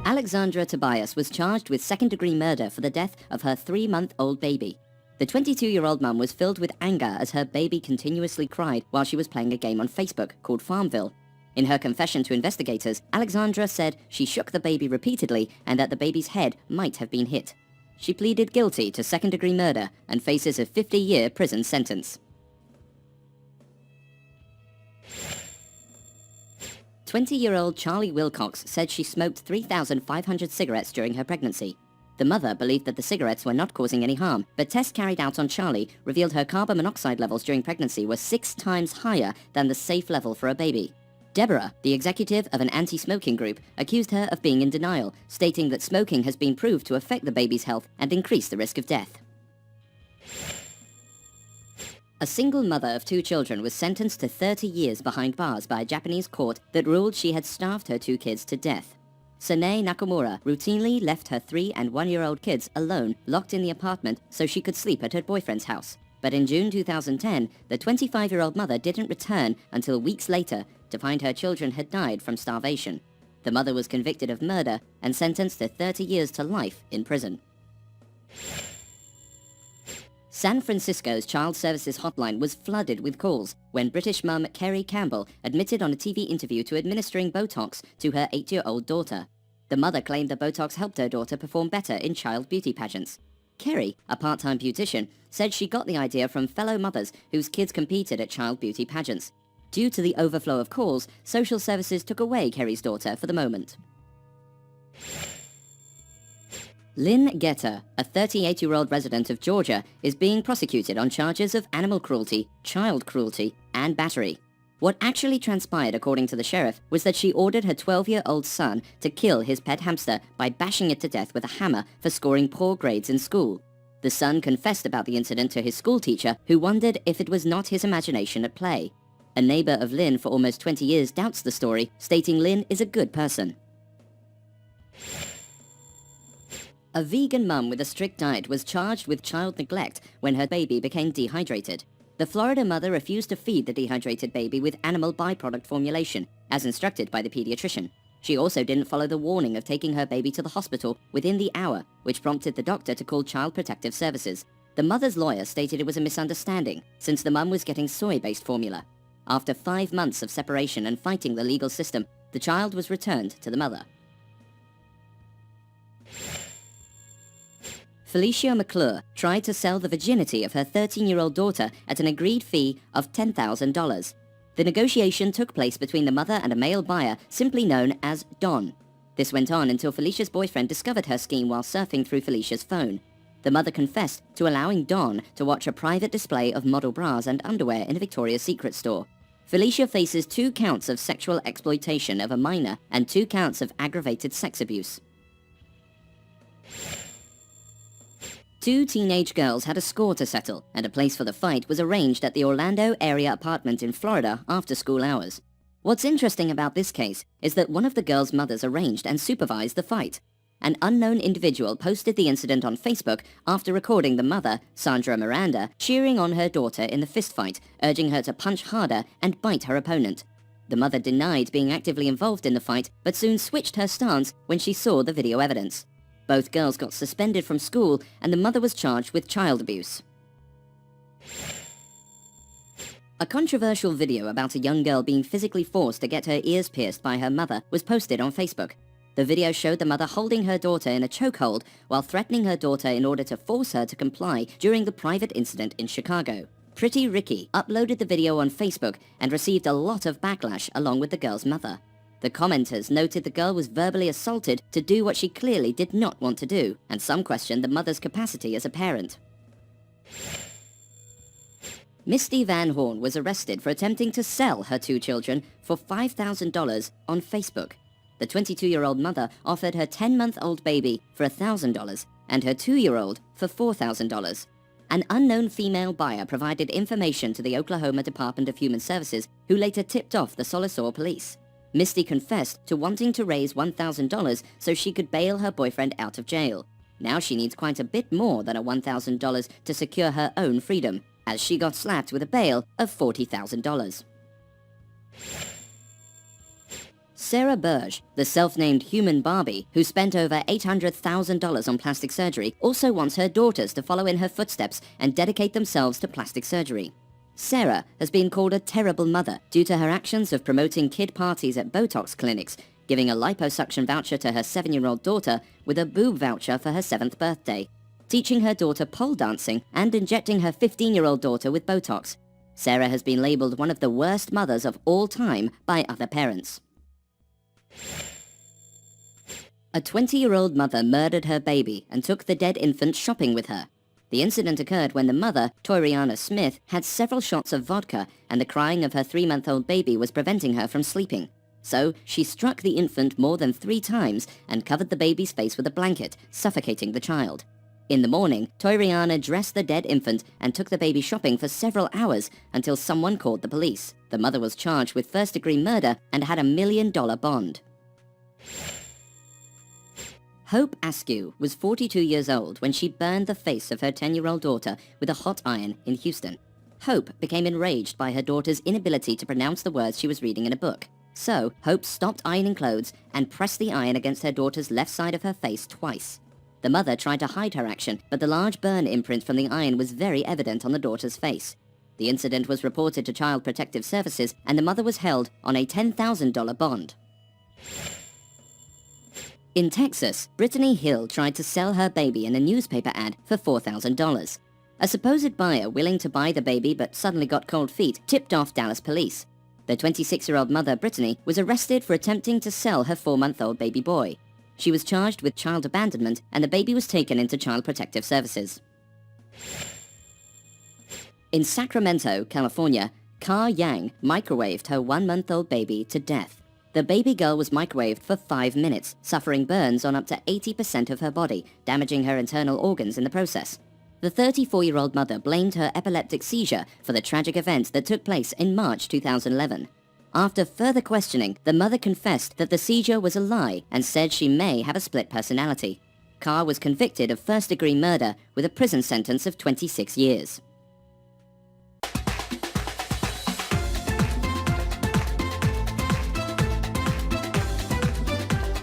Alexandra Tobias was charged with second-degree murder for the death of her 3-month-old baby. The 22-year-old mum was filled with anger as her baby continuously cried while she was playing a game on Facebook called Farmville. In her confession to investigators, Alexandra said she shook the baby repeatedly and that the baby's head might have been hit. She pleaded guilty to second-degree murder and faces a 50-year prison sentence. 20-year-old Charlie Wilcox said she smoked 3,500 cigarettes during her pregnancy. The mother believed that the cigarettes were not causing any harm, but tests carried out on Charlie revealed her carbon monoxide levels during pregnancy were 6 times higher than the safe level for a baby. Deborah, the executive of an anti-smoking group, accused her of being in denial, stating that smoking has been proved to affect the baby's health and increase the risk of death. A single mother of 2 children was sentenced to 30 years behind bars by a Japanese court that ruled she had starved her 2 kids to death. Sanae Nakamura routinely left her 3- and 1-year-old kids alone, locked in the apartment so she could sleep at her boyfriend's house. But in June 2010, the 25-year-old mother didn't return until weeks later to find her children had died from starvation. The mother was convicted of murder and sentenced to 30 years to life in prison. San Francisco's Child Services hotline was flooded with calls when British mum Kerry Campbell admitted on a TV interview to administering Botox to her 8-year-old daughter. The mother claimed the Botox helped her daughter perform better in child beauty pageants. Kerry, a part-time beautician, said she got the idea from fellow mothers whose kids competed at child beauty pageants. Due to the overflow of calls, social services took away Kerry's daughter for the moment. Lynn Getter, a 38-year-old resident of Georgia, is being prosecuted on charges of animal cruelty, child cruelty, and battery. What actually transpired, according to the sheriff, was that she ordered her 12-year-old son to kill his pet hamster by bashing it to death with a hammer for scoring poor grades in school. The son confessed about the incident to his schoolteacher, who wondered if it was not his imagination at play. A neighbor of Lynn for almost 20 years doubts the story, stating Lynn is a good person. A vegan mum with a strict diet was charged with child neglect when her baby became dehydrated. The Florida mother refused to feed the dehydrated baby with animal byproduct formulation, as instructed by the pediatrician. She also didn't follow the warning of taking her baby to the hospital within the hour, which prompted the doctor to call Child Protective Services. The mother's lawyer stated it was a misunderstanding, since the mum was getting soy-based formula. After 5 months of separation and fighting the legal system, the child was returned to the mother. Felicia McClure tried to sell the virginity of her 13-year-old daughter at an agreed fee of $10,000. The negotiation took place between the mother and a male buyer simply known as Don. This went on until Felicia's boyfriend discovered her scheme while surfing through Felicia's phone. The mother confessed to allowing Don to watch a private display of model bras and underwear in a Victoria's Secret store. Felicia faces 2 counts of sexual exploitation of a minor and 2 counts of aggravated sex abuse. 2 teenage girls had a score to settle, and a place for the fight was arranged at the Orlando area apartment in Florida after school hours. What's interesting about this case is that one of the girls' mothers arranged and supervised the fight. An unknown individual posted the incident on Facebook after recording the mother, Sandra Miranda, cheering on her daughter in the fistfight, urging her to punch harder and bite her opponent. The mother denied being actively involved in the fight, but soon switched her stance when she saw the video evidence. Both girls got suspended from school, and the mother was charged with child abuse. A controversial video about a young girl being physically forced to get her ears pierced by her mother was posted on Facebook. The video showed the mother holding her daughter in a chokehold while threatening her daughter in order to force her to comply during the private incident in Chicago. Pretty Ricky uploaded the video on Facebook and received a lot of backlash along with the girl's mother. The commenters noted the girl was verbally assaulted to do what she clearly did not want to do, and some questioned the mother's capacity as a parent. Misty Van Horn was arrested for attempting to sell her 2 children for $5,000 on Facebook. The 22-year-old mother offered her 10-month-old baby for $1,000 and her 2-year-old for $4,000. An unknown female buyer provided information to the Oklahoma Department of Human Services, who later tipped off the Solisor police. Misty confessed to wanting to raise $1,000 so she could bail her boyfriend out of jail. Now she needs quite a bit more than a $1,000 to secure her own freedom, as she got slapped with a bail of $40,000. Sarah Burge, the self-named human Barbie, who spent over $800,000 on plastic surgery, also wants her daughters to follow in her footsteps and dedicate themselves to plastic surgery. Sarah has been called a terrible mother due to her actions of promoting kid parties at Botox clinics, giving a liposuction voucher to her 7-year-old daughter with a boob voucher for her 7th birthday, teaching her daughter pole dancing, and injecting her 15-year-old daughter with Botox. Sarah has been labeled one of the worst mothers of all time by other parents. A 20-year-old mother murdered her baby and took the dead infant shopping with her. The incident occurred when the mother, Toriana Smith, had several shots of vodka and the crying of her 3-month-old baby was preventing her from sleeping. So she struck the infant more than 3 times and covered the baby's face with a blanket, suffocating the child. In the morning, Toriana dressed the dead infant and took the baby shopping for several hours until someone called the police. The mother was charged with first-degree murder and had a $1 million bond. Hope Askew was 42 years old when she burned the face of her 10-year-old daughter with a hot iron in Houston. Hope became enraged by her daughter's inability to pronounce the words she was reading in a book. So, Hope stopped ironing clothes and pressed the iron against her daughter's left side of her face twice. The mother tried to hide her action, but the large burn imprint from the iron was very evident on the daughter's face. The incident was reported to Child Protective Services, and the mother was held on a $10,000 bond. In Texas, Brittany Hill tried to sell her baby in a newspaper ad for $4,000. A supposed buyer willing to buy the baby but suddenly got cold feet tipped off Dallas police. The 26-year-old mother, Brittany, was arrested for attempting to sell her 4-month-old baby boy. She was charged with child abandonment, and the baby was taken into Child Protective Services. In Sacramento, California, Ka Yang microwaved her 1-month-old baby to death. The baby girl was microwaved for 5 minutes, suffering burns on up to 80% of her body, damaging her internal organs in the process. The 34-year-old mother blamed her epileptic seizure for the tragic event that took place in March 2011. After further questioning, the mother confessed that the seizure was a lie and said she may have a split personality. Ka was convicted of first-degree murder with a prison sentence of 26 years.